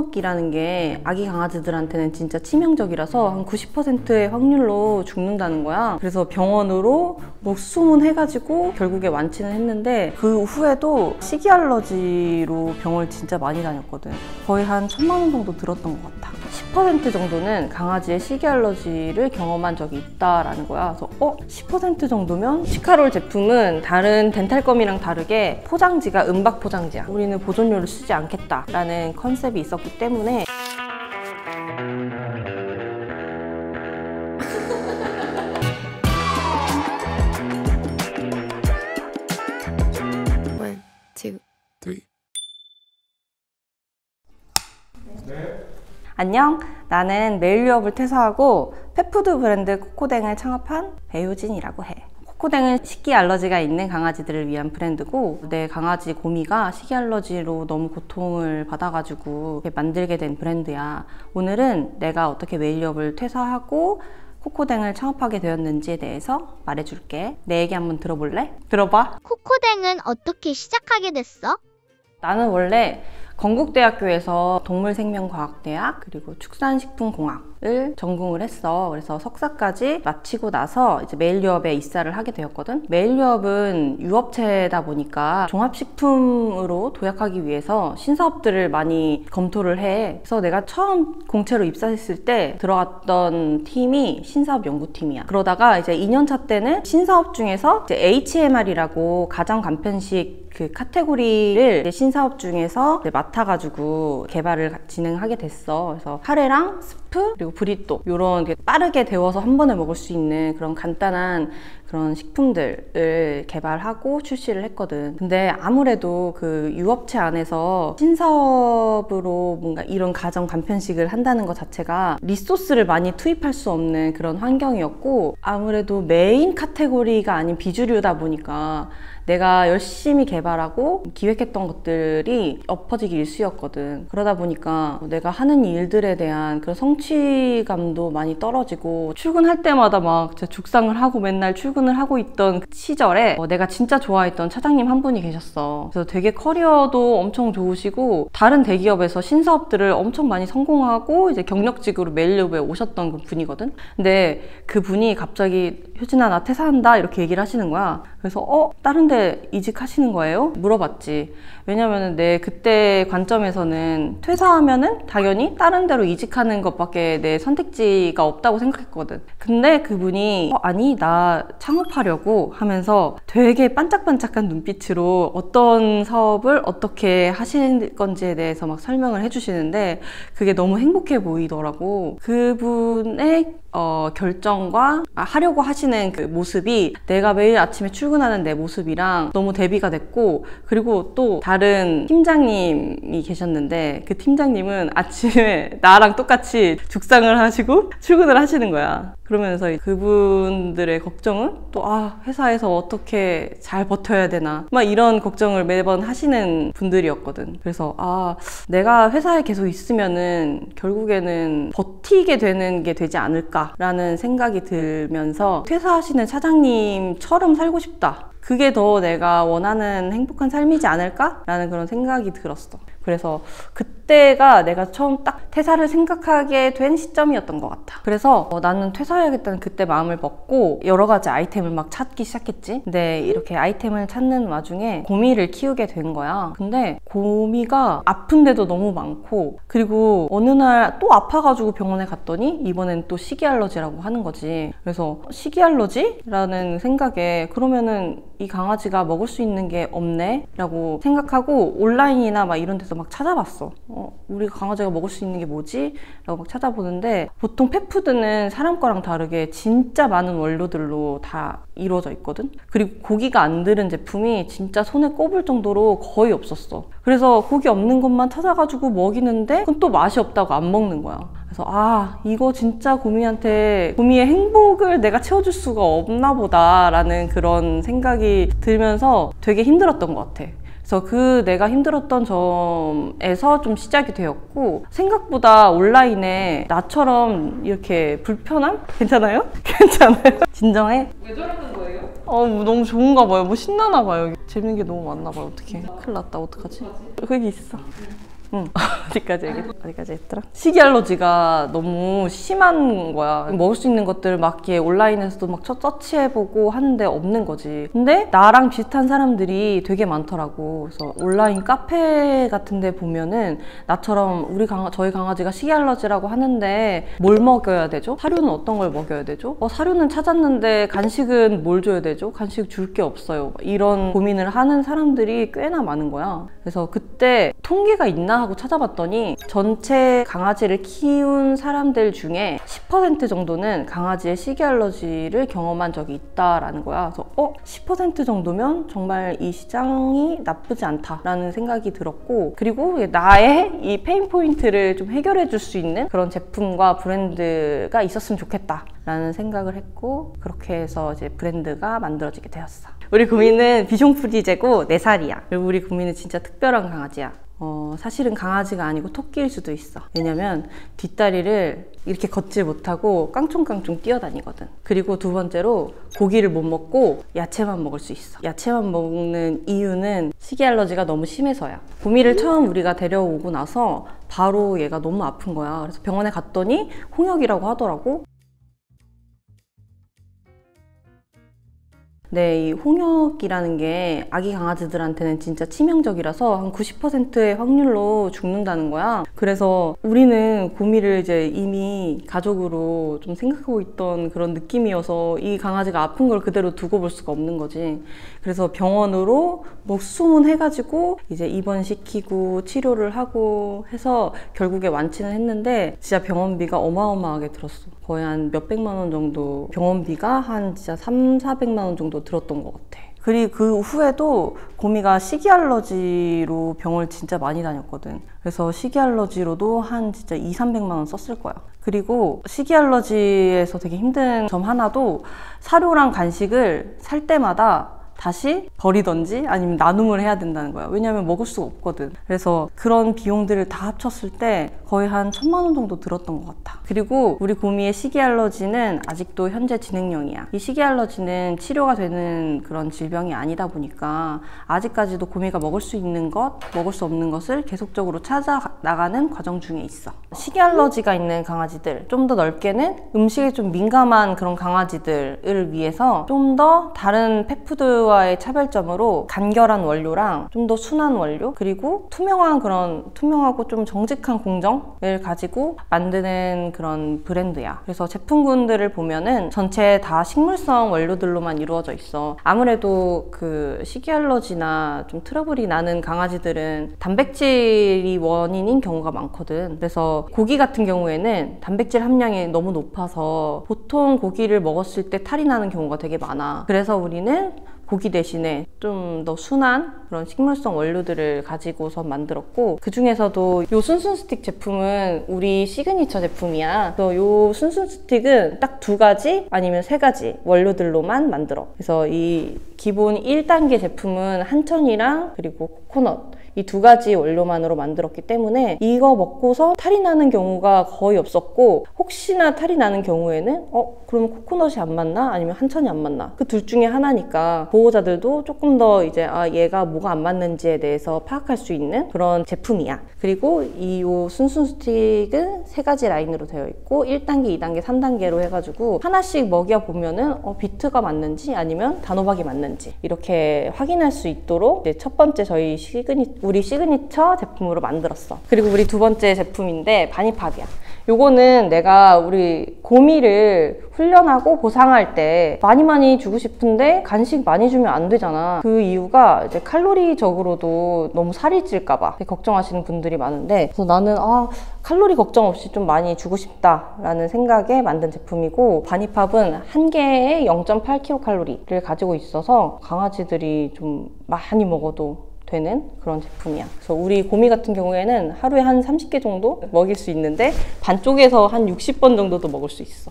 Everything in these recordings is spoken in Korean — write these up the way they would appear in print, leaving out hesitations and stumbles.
탐욕이라는 게 아기 강아지들한테는 진짜 치명적이라서 한 90%의 확률로 죽는다는 거야. 그래서 병원으로 뭐 수소문해가지고 결국에 완치는 했는데 그 후에도 식이 알러지로 병을 진짜 많이 다녔거든. 거의 한 1000만 원 정도 들었던 것 같아. 10% 정도는 강아지의 식이 알러지를 경험한 적이 있다라는 거야. 그래서 10% 정도면 치카롤 제품은 다른 덴탈검이랑 다르게 포장지가 은박 포장지야. 우리는 보존료를 쓰지 않겠다라는 컨셉이 있었기 때문에 안녕, 나는 메일유업을 퇴사하고 펫푸드 브랜드 코코댕을 창업한 배효진이라고 해. 코코댕은 식기 알러지가 있는 강아지들을 위한 브랜드고, 내 강아지 고미가 식이 알러지로 너무 고통을 받아가지고 만들게 된 브랜드야. 오늘은 내가 어떻게 메일유업을 퇴사하고 코코댕을 창업하게 되었는지에 대해서 말해줄게. 내 얘기 한번 들어볼래? 들어봐. 코코댕은 어떻게 시작하게 됐어? 나는 원래 건국대학교에서 동물생명과학대학 그리고 축산식품공학을 전공을 했어. 그래서 석사까지 마치고 나서 이제 메일유업에 입사를 하게 되었거든. 메일유업은 유업체다 보니까 종합식품으로 도약하기 위해서 신사업들을 많이 검토를 해. 그래서 내가 처음 공채로 입사했을 때 들어갔던 팀이 신사업 연구팀이야. 그러다가 이제 2년차 때는 신사업 중에서 이제 HMR이라고 가정간편식 그 카테고리를 이제 신사업 중에서 이제 맡아가지고 개발을 진행하게 됐어. 그래서 카레랑 스프 그리고 브리또 이런 빠르게 데워서 한 번에 먹을 수 있는 그런 간단한 그런 식품들을 개발하고 출시를 했거든. 근데 아무래도 그 유업체 안에서 신사업으로 뭔가 이런 가정 간편식을 한다는 것 자체가 리소스를 많이 투입할 수 없는 그런 환경이었고, 아무래도 메인 카테고리가 아닌 비주류다 보니까 내가 열심히 개발하고 기획했던 것들이 엎어지기 일쑤였거든. 그러다 보니까 내가 하는 일들에 대한 그런 성취감도 많이 떨어지고, 출근할 때마다 막 죽상을 하고 맨날 출근을 하고 있던 그 시절에 내가 진짜 좋아했던 차장님 한 분이 계셨어. 그래서 되게 커리어도 엄청 좋으시고 다른 대기업에서 신사업들을 엄청 많이 성공하고 이제 경력직으로 메일유업에 오셨던 그 분이거든. 근데 그 분이 갑자기 효진아 나 퇴사한다 이렇게 얘기를 하시는 거야. 그래서 다른 데 이직하시는 거예요? 물어봤지. 왜냐면은 내 그때 관점에서는 퇴사하면은 당연히 다른 데로 이직하는 것밖에 내 선택지가 없다고 생각했거든. 근데 그분이 아니 나 창업하려고 하면서 되게 반짝반짝한 눈빛으로 어떤 사업을 어떻게 하실 건지에 대해서 막 설명을 해주시는데 그게 너무 행복해 보이더라고. 그분의 결정과 하려고 하시는 그 모습이 내가 매일 아침에 출근하는 내 모습이랑 너무 대비가 됐고, 그리고 또 다른 팀장님이 계셨는데 그 팀장님은 아침에 나랑 똑같이 죽상을 하시고 출근을 하시는 거야. 그러면서 그분들의 걱정은 또 회사에서 어떻게 잘 버텨야 되나 막 이런 걱정을 매번 하시는 분들이었거든. 그래서 내가 회사에 계속 있으면은 결국에는 버티게 되는 게 되지 않을까라는 생각이 들면서 퇴사하시는 차장님처럼 살고 싶다. 그게 더 내가 원하는 행복한 삶이지 않을까라는 그런 생각이 들었어. 그래서 그때가 내가 처음 딱 퇴사를 생각하게 된 시점이었던 것 같아. 그래서 나는 퇴사해야겠다는 그때 마음을 먹고 여러 가지 아이템을 막 찾기 시작했지. 근데 이렇게 아이템을 찾는 와중에 고미를 키우게 된 거야. 근데 고미가 아픈데도 너무 많고, 그리고 어느 날 또 아파가지고 병원에 갔더니 이번엔 또 식이 알러지라고 하는 거지. 그래서 식이 알러지라는 생각에 그러면은 이 강아지가 먹을 수 있는 게 없네 라고 생각하고 온라인이나 막 이런 데서 막 찾아봤어. 우리 강아지가 먹을 수 있는 게 뭐지? 라고 막 찾아보는데, 보통 펫푸드는 사람 거랑 다르게 진짜 많은 원료들로 다 이루어져 있거든. 그리고 고기가 안 들은 제품이 진짜 손에 꼽을 정도로 거의 없었어. 그래서 고기 없는 것만 찾아가지고 먹이는데 그건 또 맛이 없다고 안 먹는 거야. 그래서 이거 진짜 고미의 행복을 내가 채워줄 수가 없나 보다 라는 그런 생각이 들면서 되게 힘들었던 것 같아. 그래서 내가 힘들었던 점에서 좀 시작이 되었고, 생각보다 온라인에 나처럼 이렇게 불편함? 괜찮아요? 괜찮아요? 진정해? 왜 저러는 거예요? 너무 좋은가 봐요. 뭐 신나나 봐요. 재밌는 게 너무 많나 봐요. 어떡해. 큰일 났다. 어떡하지? 거기 있어. 어디까지 했더라? 식이 알러지가 너무 심한 거야. 먹을 수 있는 것들 막 이렇게 온라인에서도 막 서치해보고 하는데 없는 거지. 근데 나랑 비슷한 사람들이 되게 많더라고. 그래서 온라인 카페 같은 데 보면은 나처럼 저희 강아지가 식이 알러지라고 하는데 뭘 먹여야 되죠? 사료는 어떤 걸 먹여야 되죠? 사료는 찾았는데 간식은 뭘 줘야 되죠? 간식 줄 게 없어요. 이런 고민을 하는 사람들이 꽤나 많은 거야. 그래서 그때 통계가 있나 하고 찾아봤더니 전체 강아지를 키운 사람들 중에 10% 정도는 강아지의 식이 알러지를 경험한 적이 있다라는 거야. 그래서 10% 정도면 정말 이 시장이 나쁘지 않다라는 생각이 들었고, 그리고 나의 이 페인 포인트를 좀 해결해 줄 수 있는 그런 제품과 브랜드가 있었으면 좋겠다라는 생각을 했고, 그렇게 해서 이제 브랜드가 만들어지게 되었어. 우리 구미는 비숑프리제고 4살이야. 그리고 우리 구미는 진짜 특별한 강아지야. 사실은 강아지가 아니고 토끼일 수도 있어. 왜냐면 뒷다리를 이렇게 걷질 못하고 깡총깡총 뛰어다니거든. 그리고 두 번째로 고기를 못 먹고 야채만 먹을 수 있어. 야채만 먹는 이유는 식이 알러지가 너무 심해서야. 구미를 처음 우리가 데려오고 나서 바로 얘가 너무 아픈 거야. 그래서 병원에 갔더니 홍역이라고 하더라고. 네, 이 홍역이라는 게 아기 강아지들한테는 진짜 치명적이라서 한 90%의 확률로 죽는다는 거야. 그래서 우리는 구미를 이제 이미 가족으로 좀 생각하고 있던 그런 느낌이어서 이 강아지가 아픈 걸 그대로 두고 볼 수가 없는 거지. 그래서 병원으로 뭐 수문해가지고 이제 입원시키고 치료를 하고 해서 결국에 완치는 했는데 진짜 병원비가 어마어마하게 들었어. 거의 한 몇백만 원 정도, 병원비가 한 진짜 300~400만 원 정도 들었던 것 같아. 그리고 그 후에도 고미가 식이 알러지로 병을 진짜 많이 다녔거든. 그래서 식이 알러지로도 한 진짜 200~300만 원 썼을 거야. 그리고 식이 알러지에서 되게 힘든 점 하나도 사료랑 간식을 살 때마다 다시 버리던지 아니면 나눔을 해야 된다는 거야. 왜냐면 먹을 수가 없거든. 그래서 그런 비용들을 다 합쳤을 때 거의 한 1000만 원 정도 들었던 것 같아. 그리고 우리 구미의 식이 알러지는 아직도 현재 진행형이야. 이 식이 알러지는 치료가 되는 그런 질병이 아니다 보니까 아직까지도 구미가 먹을 수 있는 것, 먹을 수 없는 것을 계속적으로 찾아 나가는 과정 중에 있어. 식이 알러지가 있는 강아지들, 좀 더 넓게는 음식에 좀 민감한 그런 강아지들을 위해서 좀 더 다른 펫푸드와의 차별점으로 간결한 원료랑 좀 더 순한 원료, 그리고 투명하고 좀 정직한 공정을 가지고 만드는 그런 브랜드야. 그래서 제품군들을 보면은 전체 다 식물성 원료들로만 이루어져 있어. 아무래도 그 식이 알러지나 좀 트러블이 나는 강아지들은 단백질이 원인인 경우가 많거든. 그래서 고기 같은 경우에는 단백질 함량이 너무 높아서 보통 고기를 먹었을 때 탈이 나는 경우가 되게 많아. 그래서 우리는 고기 대신에 좀 더 순한 그런 식물성 원료들을 가지고서 만들었고, 그 중에서도 요 순순 스틱 제품은 우리 시그니처 제품이야. 그래서 요 순순 스틱은 딱 2가지 아니면 3가지 원료들로만 만들어. 그래서 이 기본 1단계 제품은 한천이랑 그리고 코코넛, 이 2가지 원료만으로 만들었기 때문에 이거 먹고서 탈이 나는 경우가 거의 없었고, 혹시나 탈이 나는 경우에는 그러면 코코넛이 안 맞나? 아니면 한천이 안 맞나? 그 둘 중에 하나니까 보호자들도 조금 더 이제 얘가 뭐가 안 맞는지에 대해서 파악할 수 있는 그런 제품이야. 그리고 이 순순 스틱은 3가지 라인으로 되어 있고 1단계, 2단계, 3단계로 해가지고 하나씩 먹여보면은 비트가 맞는지 아니면 단호박이 맞는지 이렇게 확인할 수 있도록 이제 첫 번째 우리 시그니처 제품으로 만들었어. 그리고 우리 2번째 제품인데 바니팝이야. 요거는 내가 우리 고미를 훈련하고 보상할 때 많이 주고 싶은데 간식 많이 주면 안 되잖아. 그 이유가 이제 칼로리적으로도 너무 살이 찔까봐 걱정하시는 분들이 많은데, 그래서 나는 칼로리 걱정 없이 좀 많이 주고 싶다라는 생각에 만든 제품이고, 바니팝은 한 개에 0.8kcal를 가지고 있어서 강아지들이 좀 많이 먹어도 되는 그런 제품이야. 그래서 우리 고미 같은 경우에는 하루에 한 30개 정도 먹일 수 있는데 반쪽에서 한 60번 정도도 먹을 수 있어.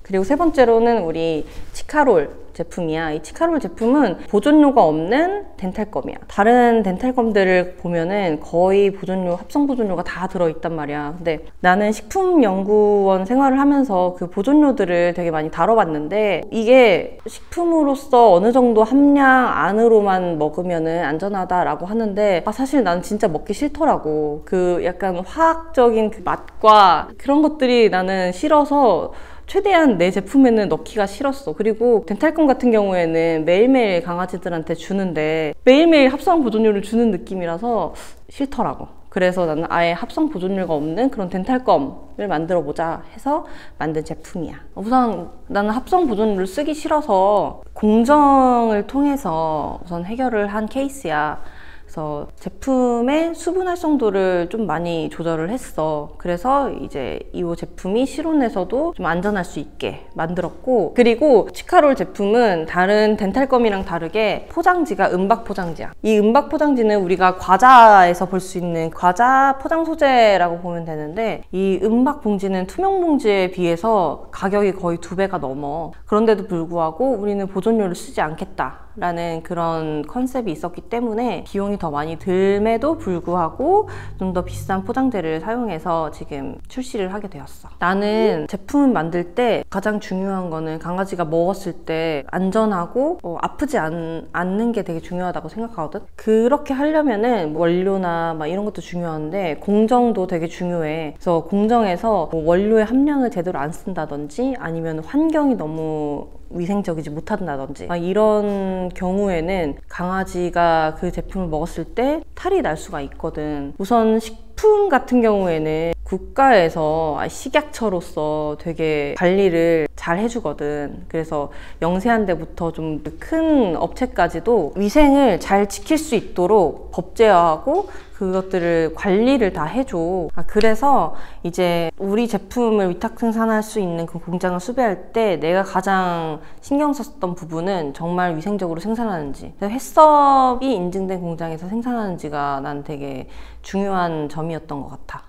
그리고 세 번째로는 우리 치카롤 제품이야. 이 치카롤 제품은 보존료가 없는 덴탈검이야. 다른 덴탈검들을 보면은 거의 보존료, 합성 보존료가 다 들어있단 말이야. 근데 나는 식품연구원 생활을 하면서 그 보존료들을 되게 많이 다뤄봤는데 이게 식품으로서 어느 정도 함량 안으로만 먹으면은 안전하다라고 하는데 사실 나는 진짜 먹기 싫더라고. 그 약간 화학적인 그 맛과 그런 것들이 나는 싫어서 최대한 내 제품에는 넣기가 싫었어. 그리고 덴탈검 같은 경우에는 매일매일 강아지들한테 주는데 매일매일 합성 보존료를 주는 느낌이라서 싫더라고. 그래서 나는 아예 합성 보존료가 없는 그런 덴탈검을 만들어 보자 해서 만든 제품이야. 우선 나는 합성 보존료를 쓰기 싫어서 공정을 통해서 우선 해결을 한 케이스야. 그래서 제품의 수분 활성도를 좀 많이 조절을 했어. 그래서 이제 이 제품이 실온에서도 좀 안전할 수 있게 만들었고, 그리고 치카롤 제품은 다른 덴탈검이랑 다르게 포장지가 은박 포장지야. 이 은박 포장지는 우리가 과자에서 볼 수 있는 과자 포장 소재라고 보면 되는데, 이 은박 봉지는 투명 봉지에 비해서 가격이 거의 2배가 넘어. 그런데도 불구하고 우리는 보존료를 쓰지 않겠다 라는 그런 컨셉이 있었기 때문에 비용이 더 많이 듦에도 불구하고 좀 더 비싼 포장재를 사용해서 지금 출시를 하게 되었어. 나는 제품을 만들 때 가장 중요한 거는 강아지가 먹었을 때 안전하고 아프지 않는 게 되게 중요하다고 생각하거든. 그렇게 하려면은 원료나 막 이런 것도 중요한데 공정도 되게 중요해. 그래서 공정에서 원료의 함량을 제대로 안 쓴다든지 아니면 환경이 너무 위생적이지 못한다든지 이런 경우에는 강아지가 그 제품을 먹었을 때 탈이 날 수가 있거든. 우선 식품 같은 경우에는 국가에서 식약처로서 되게 관리를 잘 해주거든. 그래서 영세한 데부터 좀 큰 업체까지도 위생을 잘 지킬 수 있도록 법제화하고 그것들을 관리를 다 해줘. 그래서 이제 우리 제품을 위탁 생산할 수 있는 그 공장을 수배할 때 내가 가장 신경 썼던 부분은 정말 위생적으로 생산하는지, 햇섭이 인증된 공장에서 생산하는지가 난 되게 중요한 점이었던 것 같아.